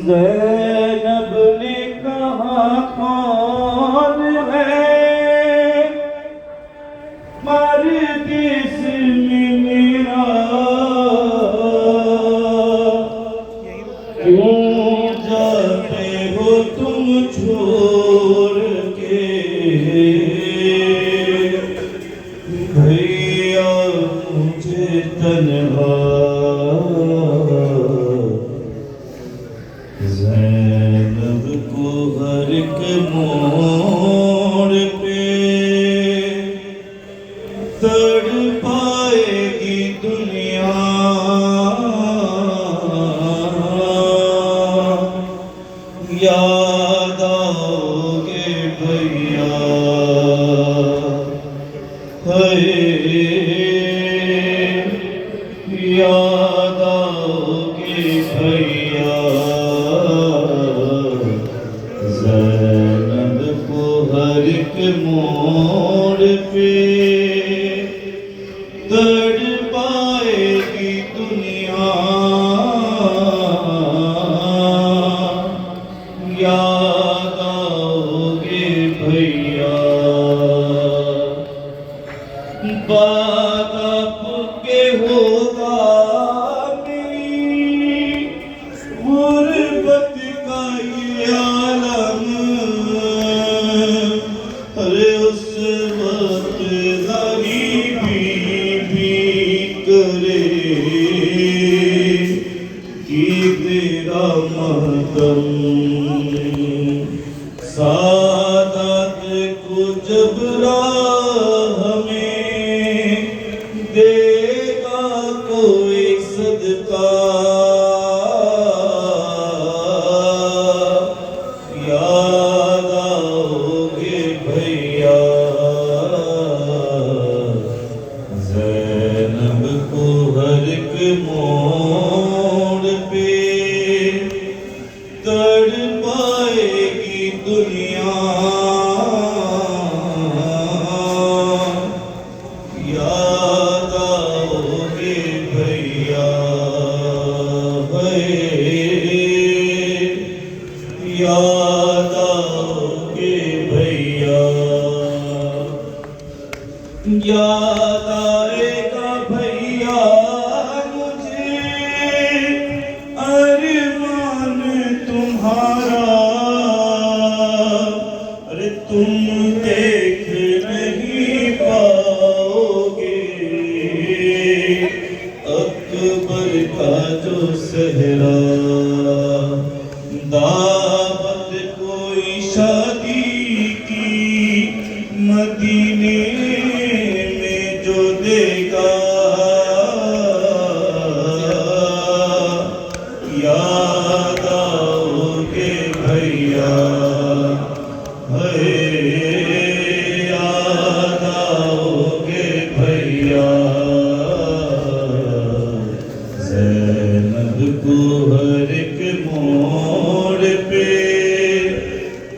ज़ैनब ने कहा कौन है मर्द इसमें मेरा, क्यों जाते हो तुम छोड़ के भैया मुझे तन्हा। ज़ैनब को हर एक मोड़ पे तड़पाएगी दुनिया, याद आओगे भैया याद आओगे भैया। ज़ैनब को हर एक मोड़ पे तड़पाएगी दुनिया, याद आओगे भैया। बात आपके होगा मेरी गुर्बत का ये आलम, अरे उस वक्त गरीबी भी करे कि तेरा मातम। सादत को जब राह में देगा कोई सदका, याद आओगे भैया। ज़ैनब को हर एक मोड़ पे तड़पाएगी दुनिया, याद आओगे भैया याद आओगे भैया। याद आएगा भैया मुझे अरमान तुम्हारा, अरे तुम देख नहीं पाओगे अकबर का जो सहरा। दावत कोई शादी की मदीने में जो देगा, याद आओगे भैया याद आओगे भैया। ज़ैनब को हर एक मोड़ पे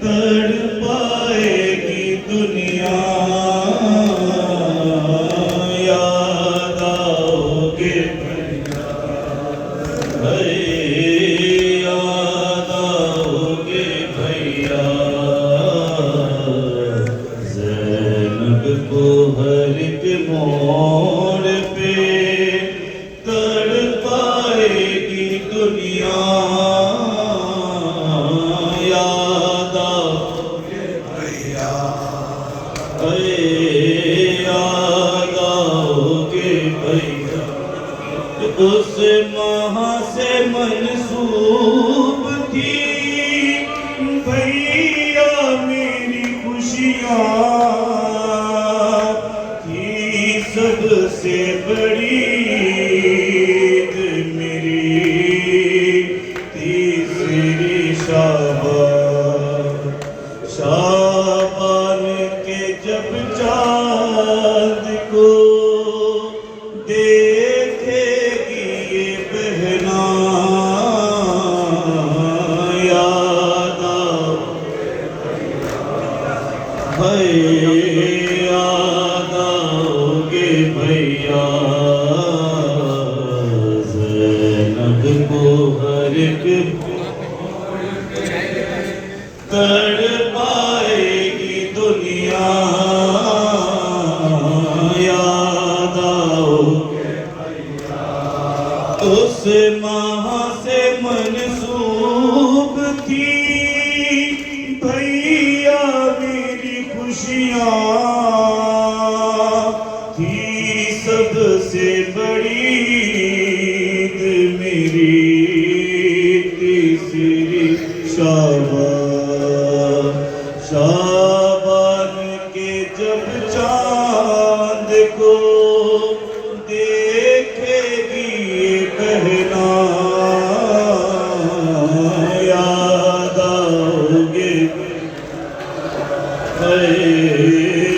तड़पाएगी दुनिया, याद आओगे भैया याद आओगे भैया। ज़ैनब को हर एक मोड़ पे तड़पाएगी दुनिया, याद आओगे भैया याद आओगे भैया। उस महा से मंसूब थी भैया मेरी खुशियाँ, थी सबसे बड़ी ईद मेरी तीसरी शाबान के जब चाँद को देखेगी ये बहना, याद याद आओगे भैया। उस माह से मनसूब थी भैया मेरी खुशियाँ, थी सबसे बड़ी ईद मेरी तीसरी शाबान के जब चांद को देखेगी ये बहना, याद आओगे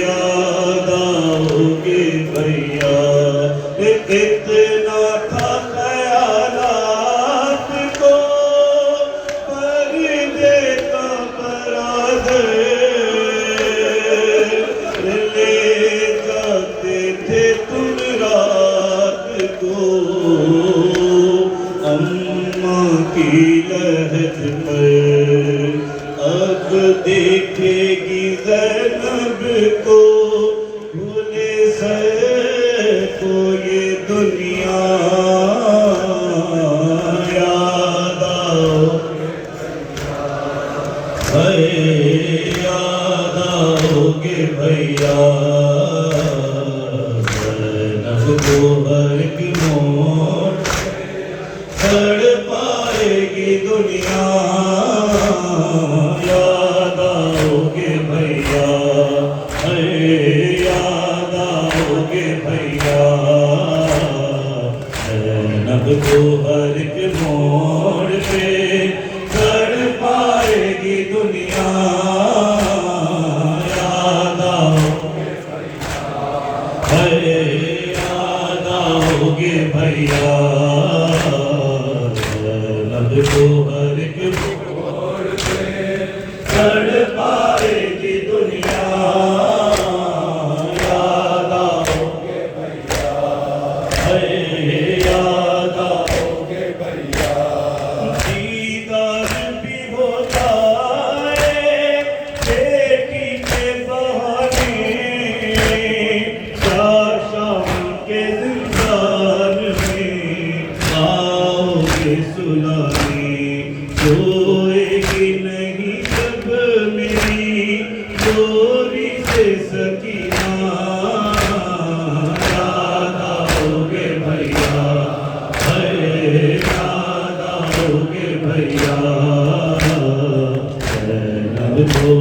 याद आओगे भैया। इतना था ख्यालात को पर देता बरादर, ले जाते थे तुम रात को अम्मा की लहज पर। अब देखेगी ज़ैनब को भूले सर को ये दुनिया, याद आओ याद आओगे भैया। ज़ैनब को हर एक मोड़ सड़ पाएगी दुनिया, याद आओगे भैया याद आओगे भैया। ज़ैनब को हर एक मोड़ पे सड़ पाएगी दुनिया, याद आओगे याद आओगे भैया। ज़ैनब को हर एक मोड़ पे सड़ पाएगी दुनिया, याद आओगे भैया याद आओगे भैया। दीदार भी होता है बेटी के बहाने, शाम के ज़िंदान में आओगे सुलाने, सोएगी नहीं जब मेरी गोरी से सकीना, याद आओगे भैया याद आओगे भैया। ज़ैनब को